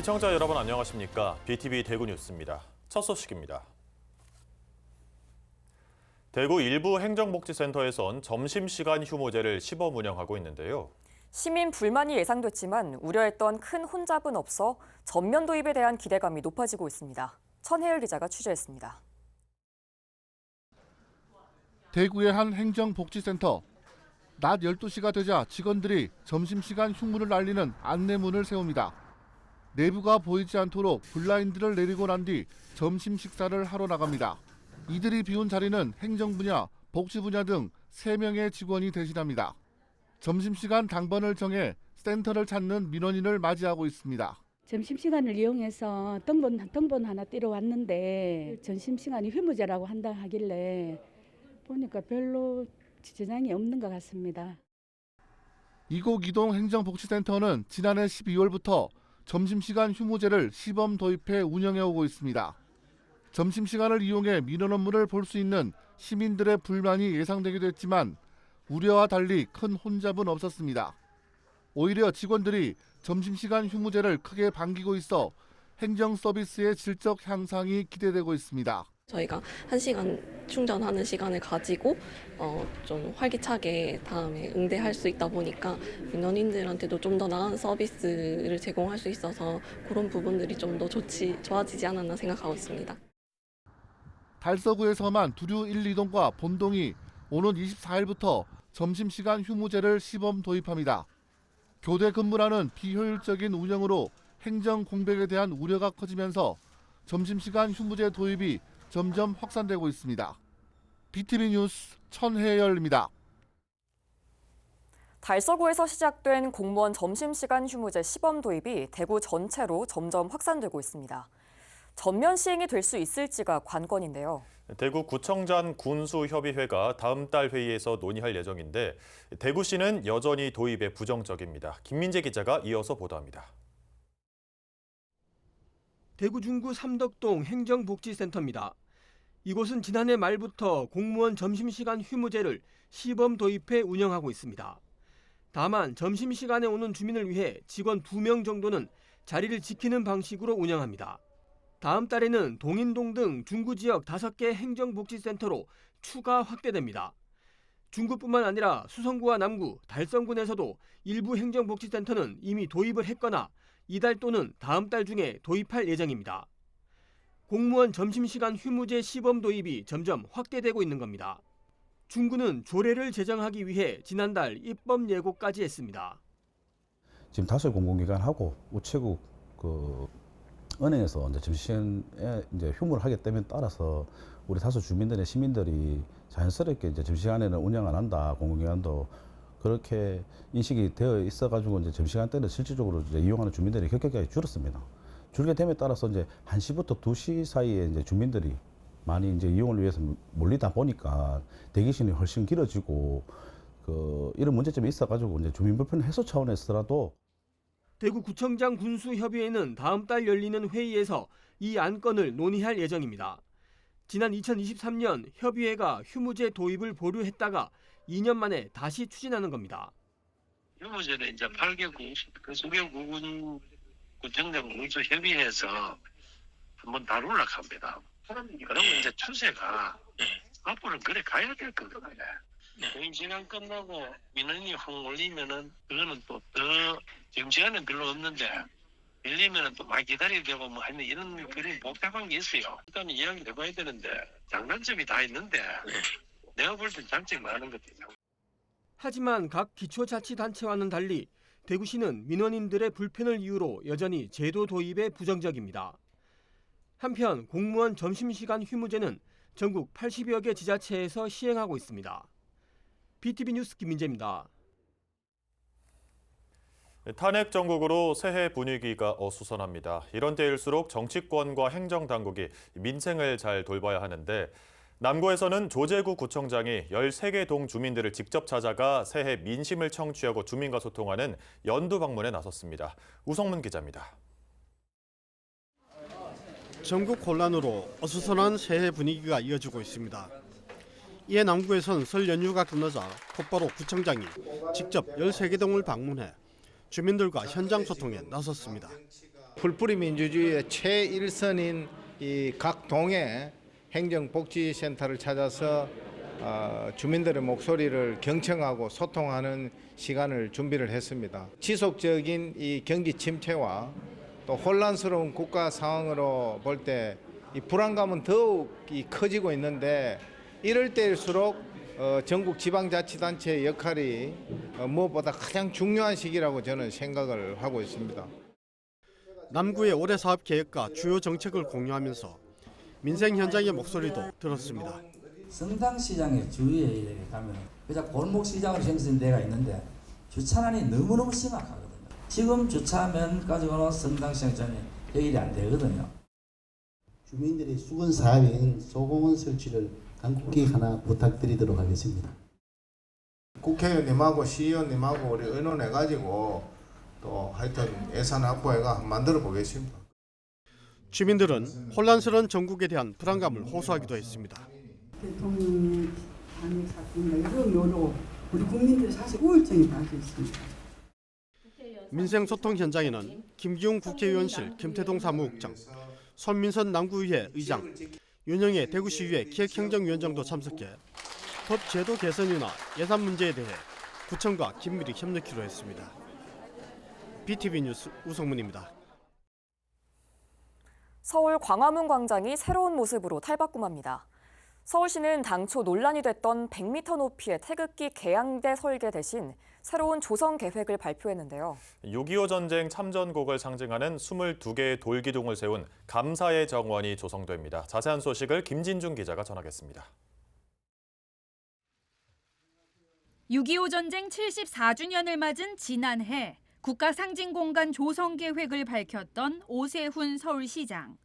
시청자 여러분 안녕하십니까? BTV 대구 뉴스입니다. 첫 소식입니다. 대구 일부 행정복지센터에선 점심시간 휴무제를 시범 운영하고 있는데요. 시민 불만이 예상됐지만 우려했던 큰 혼잡은 없어 전면 도입에 대한 기대감이 높아지고 있습니다. 천혜열 기자가 취재했습니다. 대구의 한 행정복지센터. 낮 12시가 되자 직원들이 점심시간 휴무를 알리는 안내문을 세웁니다. 내부가 보이지 않도록 블라인드를 내리고 난 뒤 점심 식사를 하러 나갑니다. 이들이 비운 자리는 행정 분야, 복지 분야 등 3명의 직원이 대신합니다. 점심시간 당번을 정해 센터를 찾는 민원인을 맞이하고 있습니다. 점심시간을 이용해서 등본 하나 떼러 왔는데 점심시간이 휴무제라고 한다 하길래 보니까 별로 지장이 없는 것 같습니다. 이곡이동 행정복지센터는 지난해 12월부터 점심시간 휴무제를 시범 도입해 운영해오고 있습니다. 점심시간을 이용해 민원 업무를 볼 수 있는 시민들의 불만이 예상되기도 했지만 우려와 달리 큰 혼잡은 없었습니다. 오히려 직원들이 점심시간 휴무제를 크게 반기고 있어 행정 서비스의 질적 향상이 기대되고 있습니다. 저희가 1시간 충전하는 시간을 가지고 좀 활기차게 다음에 응대할 수 있다 보니까 민원인들한테도 좀 더 나은 서비스를 제공할 수 있어서 그런 부분들이 좀 더 좋아지지 않았나 생각하고 있습니다. 달서구에서만 두류 1, 2동과 본동이 오는 24일부터 점심시간 휴무제를 시범 도입합니다. 교대 근무라는 비효율적인 운영으로 행정 공백에 대한 우려가 커지면서 점심시간 휴무제 도입이 점점 확산되고 있습니다. BTV 뉴스 천혜열입니다. 달서구에서 시작된 공무원 점심시간 휴무제 시범 도입이 대구 전체로 점점 확산되고 있습니다. 전면 시행이 될 수 있을지가 관건인데요. 대구구청장 군수협의회가 다음 달 회의에서 논의할 예정인데 대구시는 여전히 도입에 부정적입니다. 김민재 기자가 이어서 보도합니다. 대구 중구 삼덕동 행정복지센터입니다. 이곳은 지난해 말부터 공무원 점심시간 휴무제를 시범 도입해 운영하고 있습니다. 다만 점심시간에 오는 주민을 위해 직원 2명 정도는 자리를 지키는 방식으로 운영합니다. 다음 달에는 동인동 등 중구 지역 5개 행정복지센터로 추가 확대됩니다. 중구뿐만 아니라 수성구와 남구, 달성군에서도 일부 행정복지센터는 이미 도입을 했거나 이달 또는 다음 달 중에 도입할 예정입니다. 공무원 점심시간 휴무제 시범 도입이 점점 확대되고 있는 겁니다. 중구는 조례를 제정하기 위해 지난달 입법 예고까지 했습니다. 지금 5 공공기관하고 우체국 은행에서 이제 점심시간에 이제 휴무를 하기 때문에 따라서 우리 다수 주민들의 시민들이 자연스럽게 이제 점심시간에는 운영 안 한다, 공공기관도 그렇게 인식이 되어 있어가지고 이제 점심시간 때는 실질적으로 이제 이용하는 주민들이 급격하게 줄었습니다. 줄게 됨에 따라서 이제 1시부터 2시 사이에 이제 주민들이 많이 이제 이용을 위해서 몰리다 보니까 대기시간이 훨씬 길어지고 이런 문제점이 있어가지고 이제 주민 불편 해소 차원에서라도 대구구청장 군수협의회는 다음 달 열리는 회의에서 이 안건을 논의할 예정입니다. 지난 2023년 협의회가 휴무제 도입을 보류했다가 2년 만에 다시 추진하는 겁니다. 휴무제는 이제 8개국, 그 9개국은 구청장 군수협의회에서 한번 다루려고 합니다. 그러면 이제 추세가 앞으로는 그래 가야 될 겁니다. 점심시간 끝나고 민원이 확 몰리면은 그거는 또 더 점심시간은 별로 없는데 밀리면은 또 많이 기다려야 되고 뭐 하는 이런 그런 복잡한 게 있어요. 일단 이야기를 해봐야 되는데 장단점이 다 있는데 내가 볼 땐 장점이 많은 것 같아요. 하지만 각 기초자치단체와는 달리 대구시는 민원인들의 불편을 이유로 여전히 제도 도입에 부정적입니다. 한편 공무원 점심시간 휴무제는 전국 80여 개 지자체에서 시행하고 있습니다. BTV 뉴스 김민재입니다. 탄핵 정국으로 새해 분위기가 어수선합니다. 이런 때일수록 정치권과 행정당국이 민생을 잘 돌봐야 하는데 남구에서는 조재구 구청장이 13개 동 주민들을 직접 찾아가 새해 민심을 청취하고 주민과 소통하는 연두 방문에 나섰습니다. 우성문 기자입니다. 전국 혼란으로 어수선한 새해 분위기가 이어지고 있습니다. 이에 남구에선 설 연휴가 끝나자 곧바로 구청장이 직접 13개 동을 방문해 주민들과 현장 소통에 나섰습니다. 풀뿌리 민주주의의 최일선인 이 각 동에 행정복지센터를 찾아서 주민들의 목소리를 경청하고 소통하는 시간을 준비를 했습니다. 지속적인 이 경기 침체와 또 혼란스러운 국가 상황으로 볼 때 이 불안감은 더욱 커지고 있는데 이럴 때일수록 전국 지방자치단체의 역할이 무엇보다 가장 중요한 시기라고 저는 생각을 하고 있습니다. 남구의 올해 사업 계획과 주요 정책을 공유하면서 민생 현장의 목소리도 들었습니다. 성당시장의 주위에 가면 그냥 골목시장으로 생긴 데가 있는데 주차난이 너무너무 심각하거든요. 지금 주차하면 가지고는 성당시장 전에 해결이 안 되거든요. 주민들의 수건 사업인 소공원 설치를 당국기 하나 부탁드리도록 하겠습니다. 국회의원님하고 시의원님하고 우리 의논해가지고 또 하여튼 예산 확보해가 만들어 보겠습니다. 주민들은 혼란스러운 전국에 대한 불안감을 호소하기도 했습니다. 대통령의 탄핵 사건과 여러모로 우리 국민들이 사실 우울증에 빠져 있습니다. 민생 소통 현장에는 김기웅 국회의원실 김태동 사무국장, 손민선 남구의회 의장, 윤영애 대구시의회 기획행정위원장도 참석해 법 제도 개선이나 예산 문제에 대해 구청과 긴밀히 협력키로 했습니다. BTV 뉴스 우성문입니다. 서울 광화문 광장이 새로운 모습으로 탈바꿈합니다. 서울시는 당초 논란이 됐던 100m 높이의 태극기 개양대 설계 대신 새로운 조성 계획을 발표했는데요. 6.25 전쟁 참전곡을 상징하는 22개의 돌기둥을 세운 감사의 정원이 조성됩니다. 자세한 소식을 김진중 기자가 전하겠습니다. 6.25 전쟁 74주년을 맞은 지난해 국가상징공간 조성 계획을 밝혔던 오세훈 서울시장.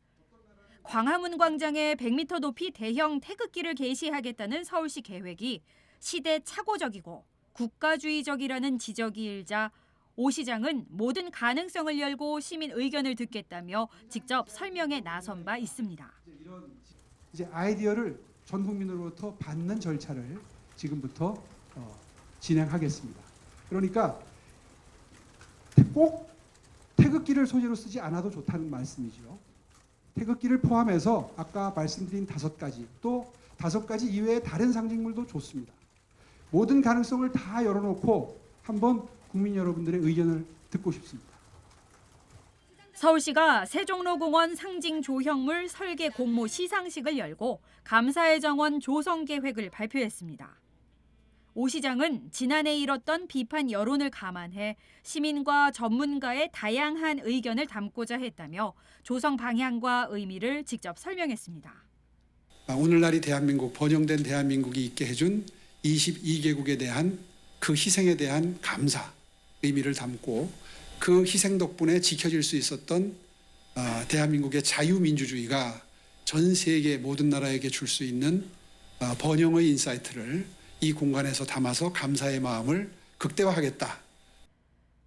광화문 광장에 100m 높이 대형 태극기를 게시하겠다는 서울시 계획이 시대착오적이고 국가주의적이라는 지적이 일자 오 시장은 모든 가능성을 열고 시민 의견을 듣겠다며 직접 설명에 나선 바 있습니다. 이제 아이디어를 전 국민으로부터 받는 절차를 지금부터 진행하겠습니다. 그러니까 꼭 태극기를 소재로 쓰지 않아도 좋다는 말씀이죠. 태극기를 포함해서 아까 말씀드린 5가지, 또 5가지 이외의 다른 상징물도 좋습니다. 모든 가능성을 다 열어놓고 한번 국민 여러분들의 의견을 듣고 싶습니다. 서울시가 세종로공원 상징 조형물 설계 공모 시상식을 열고 감사의 정원 조성 계획을 발표했습니다. 오 시장은 지난해 일었던 비판 여론을 감안해 시민과 전문가의 다양한 의견을 담고자 했다며 조성 방향과 의미를 직접 설명했습니다. 오늘날이 대한민국, 번영된 대한민국이 있게 해준 22개국에 대한 그 희생에 대한 감사, 의미를 담고 그 희생 덕분에 지켜질 수 있었던 대한민국의 자유민주주의가 전 세계 모든 나라에게 줄 수 있는 번영의 인사이트를 이 공간에서 담아서 감사의 마음을 극대화하겠다.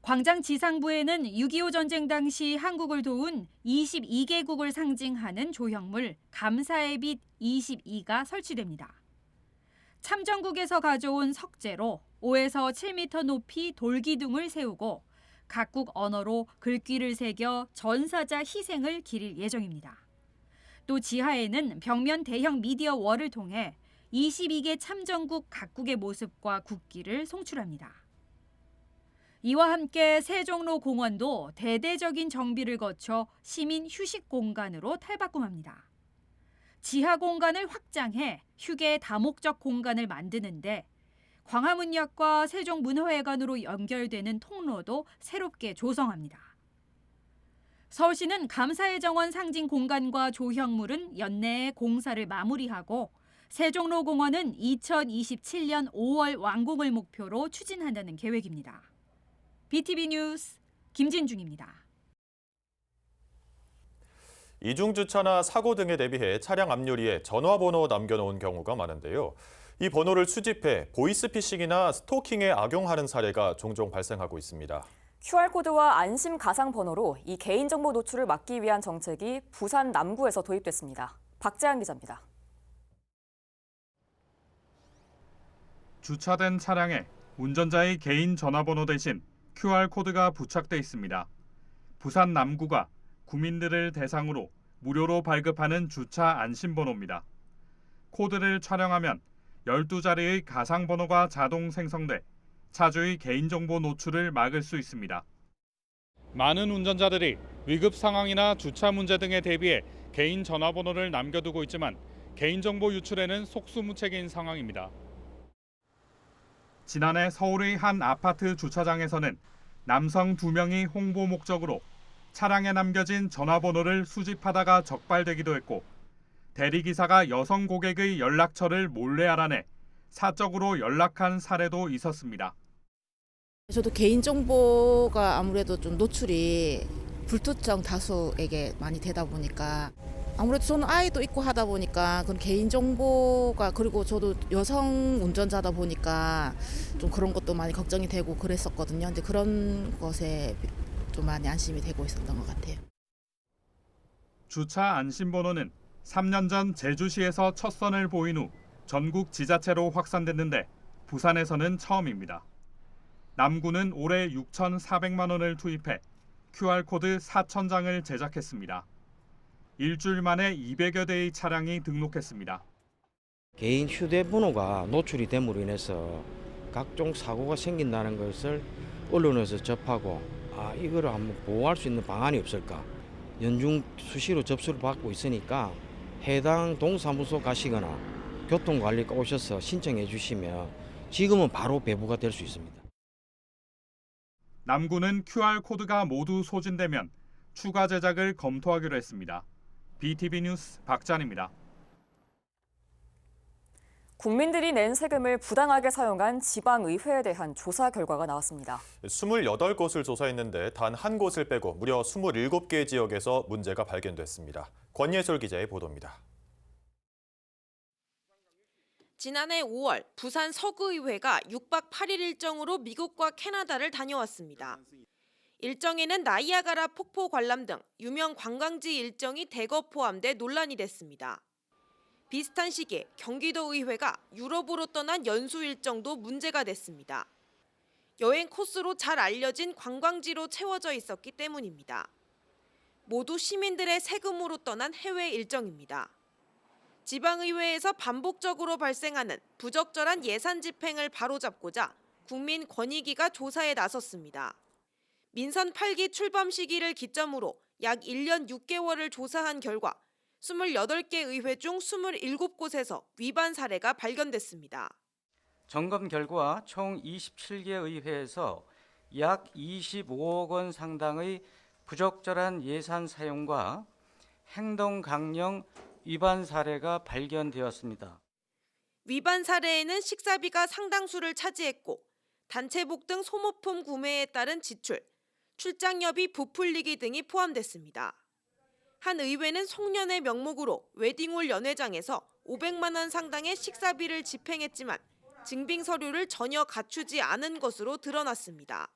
광장 지상부에는 6.25 전쟁 당시 한국을 도운 22개국을 상징하는 조형물 감사의 빛 22가 설치됩니다. 참전국에서 가져온 석재로 5에서 7m 높이 돌기둥을 세우고 각국 언어로 글귀를 새겨 전사자 희생을 기릴 예정입니다. 또 지하에는 벽면 대형 미디어 월을 통해 22개 참전국 각국의 모습과 국기를 송출합니다. 이와 함께 세종로 공원도 대대적인 정비를 거쳐 시민 휴식 공간으로 탈바꿈합니다. 지하 공간을 확장해 휴게 다목적 공간을 만드는데 광화문역과 세종문화회관으로 연결되는 통로도 새롭게 조성합니다. 서울시는 감사의 정원 상징 공간과 조형물은 연내에 공사를 마무리하고 세종로 공원은 2027년 5월 완공을 목표로 추진한다는 계획입니다. BTV 뉴스 김진중입니다. 이중주차나 사고 등에 대비해 차량 앞유리에 전화번호 남겨놓은 경우가 많은데요. 이 번호를 수집해 보이스피싱이나 스토킹에 악용하는 사례가 종종 발생하고 있습니다. QR코드와 안심 가상 번호로 이 개인정보 노출을 막기 위한 정책이 부산 남구에서 도입됐습니다. 박재한 기자입니다. 주차된 차량에 운전자의 개인 전화번호 대신 QR코드가 부착돼 있습니다. 부산 남구가 구민들을 대상으로 무료로 발급하는 주차 안심번호입니다. 코드를 촬영하면 12자리의 가상번호가 자동 생성돼 차주의 개인정보 노출을 막을 수 있습니다. 많은 운전자들이 위급 상황이나 주차 문제 등에 대비해 개인 전화번호를 남겨두고 있지만 개인정보 유출에는 속수무책인 상황입니다. 지난해 서울의 한 아파트 주차장에서는 남성 2명이 홍보 목적으로 차량에 남겨진 전화번호를 수집하다가 적발되기도 했고 대리기사가 여성 고객의 연락처를 몰래 알아내 사적으로 연락한 사례도 있었습니다. 저도 개인정보가 아무래도 좀 노출이 불특정 다수에게 많이 되다 보니까 아무래도 저는 아이도 있고 하다 보니까 그런 개인정보가 그리고 저도 여성 운전자다 보니까 좀 그런 것도 많이 걱정이 되고 그랬었거든요. 근데 그런 것에 좀 많이 안심이 되고 있었던 것 같아요. 주차 안심번호는 3년 전 제주시에서 첫 선을 보인 후 전국 지자체로 확산됐는데 부산에서는 처음입니다. 남구는 올해 6,400만 원을 투입해 QR코드 4,000장을 제작했습니다. 일주일 만에 200여 대의 차량이 등록했습니다. 개인 휴대번호가 노출이 됨으로 인해서 각종 사고가 생긴다는 것을 언론에서 접하고 이거를 한번 보호할 수 있는 방안이 없을까. 연중 수시로 접수를 받고 있으니까 해당 동사무소 가시거나 교통관리과 오셔서 신청해 주시면 지금은 바로 배부가 될 수 있습니다. 남구는 QR코드가 모두 소진되면 추가 제작을 검토하기로 했습니다. BTV 뉴스 박찬입니다. 국민들이 낸 세금을 부당하게 사용한 지방의회에 대한 조사 결과가 나왔습니다. 28곳을 조사했는데 단 한 곳을 빼고 무려 27개 지역에서 문제가 발견됐습니다. 권예솔 기자의 보도입니다. 지난해 5월 부산 서구의회가 6박 8일 일정으로 미국과 캐나다를 다녀왔습니다. 일정에는 나이아가라 폭포 관람 등 유명 관광지 일정이 대거 포함돼 논란이 됐습니다. 비슷한 시기에 경기도의회가 유럽으로 떠난 연수 일정도 문제가 됐습니다. 여행 코스로 잘 알려진 관광지로 채워져 있었기 때문입니다. 모두 시민들의 세금으로 떠난 해외 일정입니다. 지방의회에서 반복적으로 발생하는 부적절한 예산 집행을 바로잡고자 국민권익위가 조사에 나섰습니다. 민선 8기 출범 시기를 기점으로 약 1년 6개월을 조사한 결과 28개 의회 중 27곳에서 위반 사례가 발견됐습니다. 점검 결과 총 27개 의회에서 약 25억 원 상당의 부적절한 예산 사용과 행동 강령 위반 사례가 발견되었습니다. 위반 사례에는 식사비가 상당수를 차지했고 단체복 등 소모품 구매에 따른 지출, 출장료비 부풀리기 등이 포함됐습니다. 한 의회는 송년회 명목으로 웨딩홀 연회장에서 500만 원 상당의 식사비를 집행했지만 증빙 서류를 전혀 갖추지 않은 것으로 드러났습니다.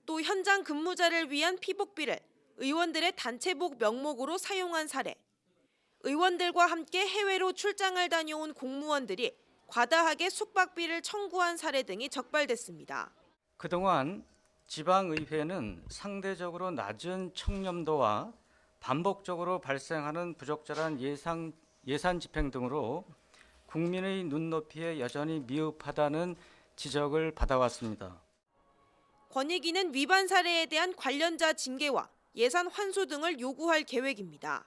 또 현장 근무자를 위한 피복비를 의원들의 단체복 명목으로 사용한 사례, 의원들과 함께 해외로 출장을 다녀온 공무원들이 과다하게 숙박비를 청구한 사례 등이 적발됐습니다. 그동안 지방의회는 상대적으로 낮은 청렴도와 반복적으로 발생하는 부적절한 예산 집행 등으로 국민의 눈높이에 여전히 미흡하다는 지적을 받아왔습니다. 권익위는 위반 사례에 대한 관련자 징계와 예산 환수 등을 요구할 계획입니다.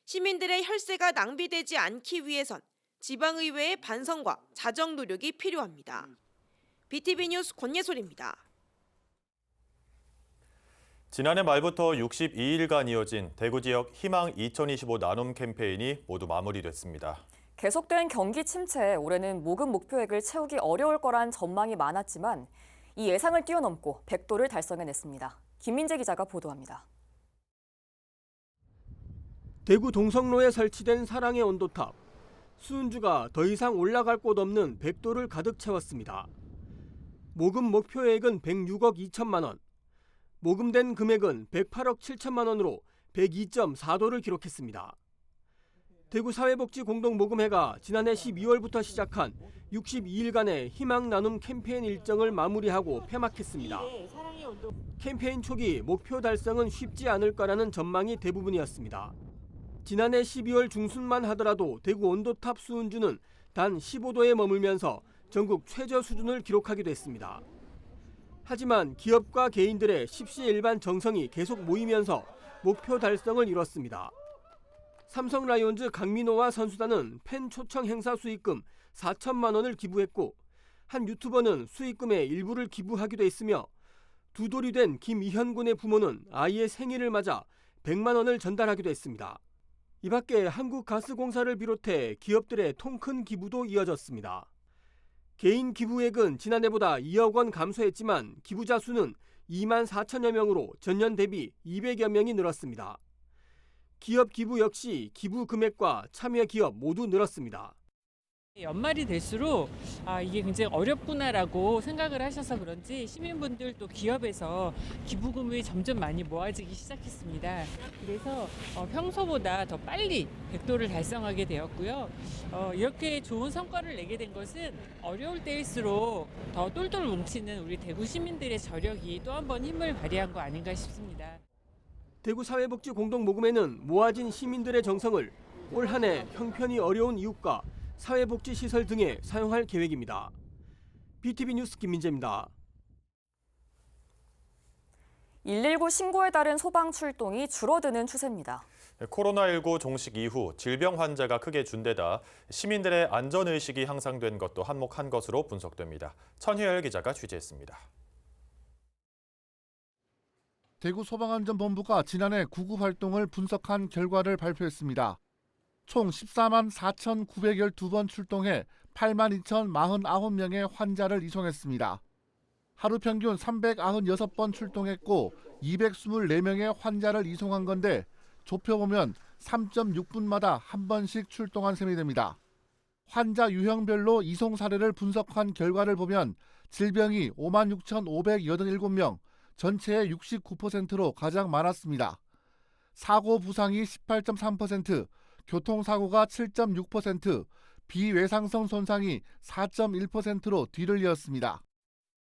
시민들의 혈세가 낭비되지 않기 위해선 지방의회의 반성과 자정 노력이 필요합니다. BTV 뉴스 권예솔입니다. 지난해 말부터 62일간 이어진 대구 지역 희망 2025 나눔 캠페인이 모두 마무리됐습니다. 계속된 경기 침체에 올해는 모금 목표액을 채우기 어려울 거란 전망이 많았지만 이 예상을 뛰어넘고 100도를 달성해냈습니다. 김민재 기자가 보도합니다. 대구 동성로에 설치된 사랑의 온도탑. 수은주가 더 이상 올라갈 곳 없는 100도를 가득 채웠습니다. 모금 목표액은 106억 2천만 원. 모금된 금액은 108억 7천만 원으로 102.4도를 기록했습니다. 대구사회복지공동모금회가 지난해 12월부터 시작한 62일간의 희망 나눔 캠페인 일정을 마무리하고 폐막했습니다. 캠페인 초기 목표 달성은 쉽지 않을 거라는 전망이 대부분이었습니다. 지난해 12월 중순만 하더라도 대구 온도탑 수은주는 단 15도에 머물면서 전국 최저 수준을 기록하기도 했습니다. 하지만 기업과 개인들의 십시일반 정성이 계속 모이면서 목표 달성을 이뤘습니다. 삼성 라이온즈 강민호와 선수단은 팬 초청 행사 수익금 4천만 원을 기부했고 한 유튜버는 수익금의 일부를 기부하기도 했으며 두 돌이 된 김이현 군의 부모는 아이의 생일을 맞아 100만 원을 전달하기도 했습니다. 이 밖에 한국가스공사를 비롯해 기업들의 통큰 기부도 이어졌습니다. 개인 기부액은 지난해보다 2억 원 감소했지만 기부자 수는 2만 4천여 명으로 전년 대비 200여 명이 늘었습니다. 기업 기부 역시 기부 금액과 참여 기업 모두 늘었습니다. 연말이 될수록 이게 굉장히 어렵구나라고 생각을 하셔서 그런지 시민분들 또 기업에서 기부금이 점점 많이 모아지기 시작했습니다. 그래서 평소보다 더 빨리 100도를 달성하게 되었고요. 이렇게 좋은 성과를 내게 된 것은 어려울 때일수록 더 똘똘 뭉치는 우리 대구 시민들의 저력이 또 한 번 힘을 발휘한 거 아닌가 싶습니다. 대구사회복지공동모금회는 모아진 시민들의 정성을 올 한 해 형편이 어려운 이웃과 사회복지시설 등에 사용할 계획입니다. BTV 뉴스 김민재입니다. 119 신고에 따른 소방 출동이 줄어드는 추세입니다. 코로나19 종식 이후 질병 환자가 크게 준데다 시민들의 안전의식이 향상된 것도 한몫한 것으로 분석됩니다. 천혜열 기자가 취재했습니다. 대구소방안전본부가 지난해 구급 활동을 분석한 결과를 발표했습니다. 총 14만 4,912번 출동해 8만 2,049명의 환자를 이송했습니다. 하루 평균 396번 출동했고 224명의 환자를 이송한 건데 좁혀보면 3.6분마다 한 번씩 출동한 셈이 됩니다. 환자 유형별로 이송 사례를 분석한 결과를 보면 질병이 56,587명, 전체의 69%로 가장 많았습니다. 사고 부상이 18.3%, 교통사고가 7.6%, 비외상성 손상이 4.1%로 뒤를 이었습니다.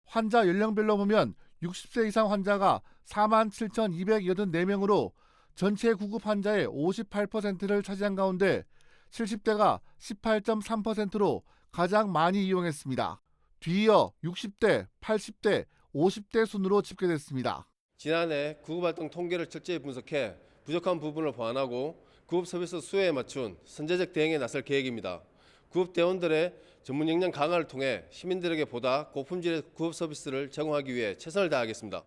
환자 연령별로 보면 60세 이상 환자가 47,284명으로 전체 구급 환자의 58%를 차지한 가운데 70대가 18.3%로 가장 많이 이용했습니다. 뒤이어 60대, 80대, 50대 순으로 집계됐습니다. 지난해 구급활동 통계를 철저히 분석해 부족한 부분을 보완하고 구급 서비스 수요에 맞춘 선제적 대응에 나설 계획입니다. 구급대원들의 전문 역량 강화를 통해 시민들에게 보다 고품질의 구급 서비스를 제공하기 위해 최선을 다하겠습니다.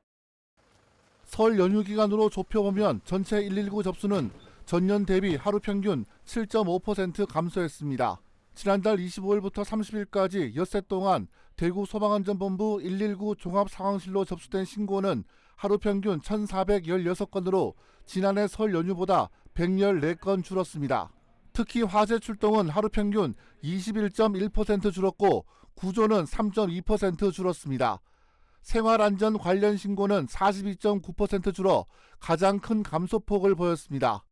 설 연휴 기간으로 좁혀보면 전체 119 접수는 전년 대비 하루 평균 7.5% 감소했습니다. 지난달 25일부터 30일까지 엿새 동안 대구 소방안전본부 119 종합상황실로 접수된 신고는 하루 평균 1,416건으로 지난해 설 연휴보다 114건 줄었습니다. 특히 화재 출동은 하루 평균 21.1% 줄었고 구조는 3.2% 줄었습니다. 생활안전 관련 신고는 42.9% 줄어 가장 큰 감소폭을 보였습니다.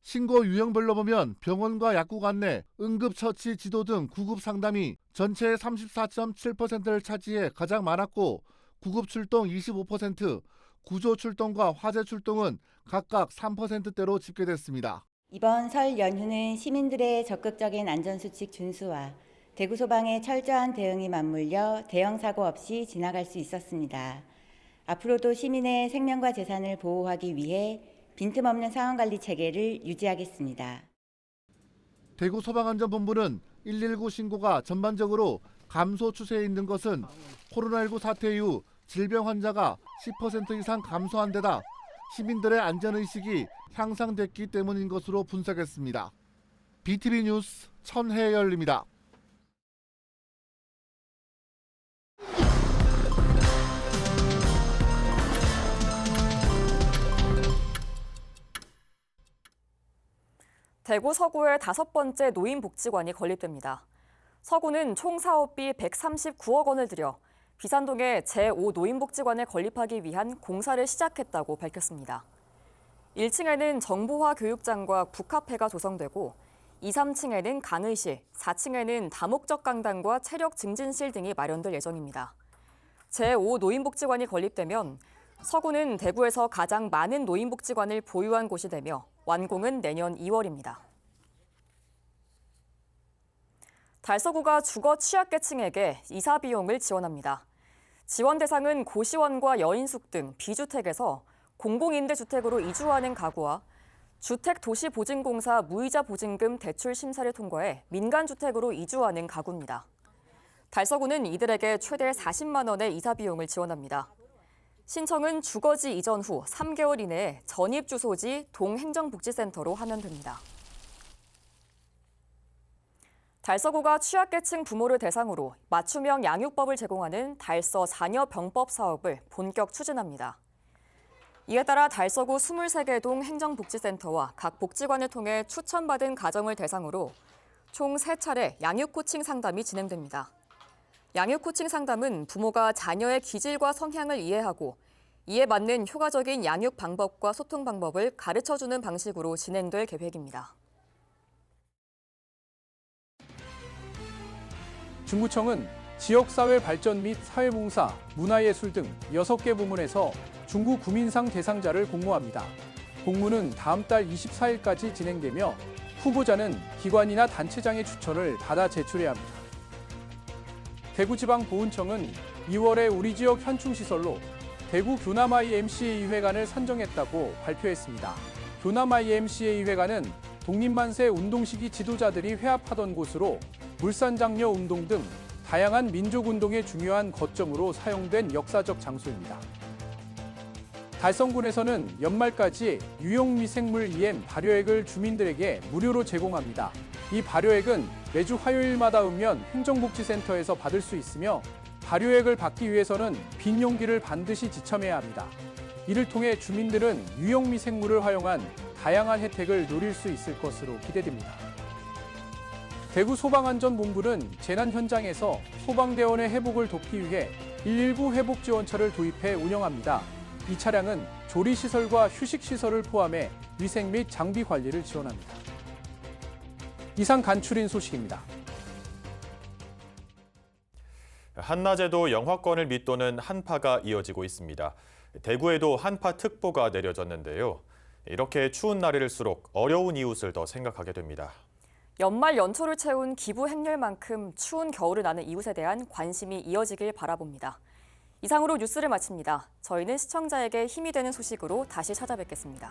신고 유형별로 보면 병원과 약국 안내, 응급처치 지도 등 구급 상담이 전체의 34.7%를 차지해 가장 많았고 구급 출동 25%, 구조 출동과 화재 출동은 각각 3%대로 집계됐습니다. 이번 설 연휴는 시민들의 적극적인 안전수칙 준수와 대구소방의 철저한 대응이 맞물려 대형 사고 없이 지나갈 수 있었습니다. 앞으로도 시민의 생명과 재산을 보호하기 위해 빈틈없는 상황관리 체계를 유지하겠습니다. 대구소방안전본부는 119 신고가 전반적으로 감소 추세에 있는 것은 코로나19 사태 이후 질병 환자가 10% 이상 감소한 데다 시민들의 안전의식이 향상됐기 때문인 것으로 분석했습니다. BTV 뉴스 천혜열입니다. 대구 서구의 5번째 노인복지관이 건립됩니다. 서구는 총 사업비 139억 원을 들여 비산동에 제5노인복지관을 건립하기 위한 공사를 시작했다고 밝혔습니다. 1층에는 정보화 교육장과 북카페가 조성되고 2, 3층에는 강의실, 4층에는 다목적 강당과 체력 증진실 등이 마련될 예정입니다. 제5 노인복지관이 건립되면 서구는 대구에서 가장 많은 노인복지관을 보유한 곳이 되며 완공은 내년 2월입니다. 달서구가 주거 취약계층에게 이사 비용을 지원합니다. 지원 대상은 고시원과 여인숙 등 비주택에서 공공임대주택으로 이주하는 가구와 주택도시보증공사 무이자 보증금 대출 심사를 통과해 민간주택으로 이주하는 가구입니다. 달서구는 이들에게 최대 40만 원의 이사 비용을 지원합니다. 신청은 주거지 이전 후 3개월 이내에 전입주소지 동행정복지센터로 하면 됩니다. 달서구가 취약계층 부모를 대상으로 맞춤형 양육법을 제공하는 달서 자녀병법 사업을 본격 추진합니다. 이에 따라 달서구 23개 동 행정복지센터와 각 복지관을 통해 추천받은 가정을 대상으로 총 3차례 양육 코칭 상담이 진행됩니다. 양육 코칭 상담은 부모가 자녀의 기질과 성향을 이해하고 이에 맞는 효과적인 양육 방법과 소통 방법을 가르쳐주는 방식으로 진행될 계획입니다. 중구청은 지역사회 발전 및 사회봉사, 문화예술 등 6개 부문에서 중구 구민상 대상자를 공모합니다. 공모는 다음 달 24일까지 진행되며 후보자는 기관이나 단체장의 추천을 받아 제출해야 합니다. 대구지방보훈청은 2월에 우리 지역 현충시설로 대구 교남IMCA-의회관을 선정했다고 발표했습니다. 교남IMCA-의회관은 독립만세 운동시기 지도자들이 회합하던 곳으로 물산장려 운동 등 다양한 민족운동의 중요한 거점으로 사용된 역사적 장소입니다. 달성군에서는 연말까지 유용미생물 EM 발효액을 주민들에게 무료로 제공합니다. 이 발효액은 매주 화요일마다 오면 행정복지센터에서 받을 수 있으며 발효액을 받기 위해서는 빈 용기를 반드시 지참해야 합니다. 이를 통해 주민들은 유용미생물을 활용한 다양한 혜택을 누릴 수 있을 것으로 기대됩니다. 대구소방안전본부는 재난 현장에서 소방대원의 회복을 돕기 위해 119 회복지원차를 도입해 운영합니다. 이 차량은 조리시설과 휴식시설을 포함해 위생 및 장비 관리를 지원합니다. 이상 간추린 소식입니다. 한낮에도 영하권을 밑도는 한파가 이어지고 있습니다. 대구에도 한파특보가 내려졌는데요. 이렇게 추운 날일수록 어려운 이웃을 더 생각하게 됩니다. 연말 연초를 채운 기부 행렬만큼 추운 겨울을 나는 이웃에 대한 관심이 이어지길 바라봅니다. 이상으로 뉴스를 마칩니다. 저희는 시청자에게 힘이 되는 소식으로 다시 찾아뵙겠습니다.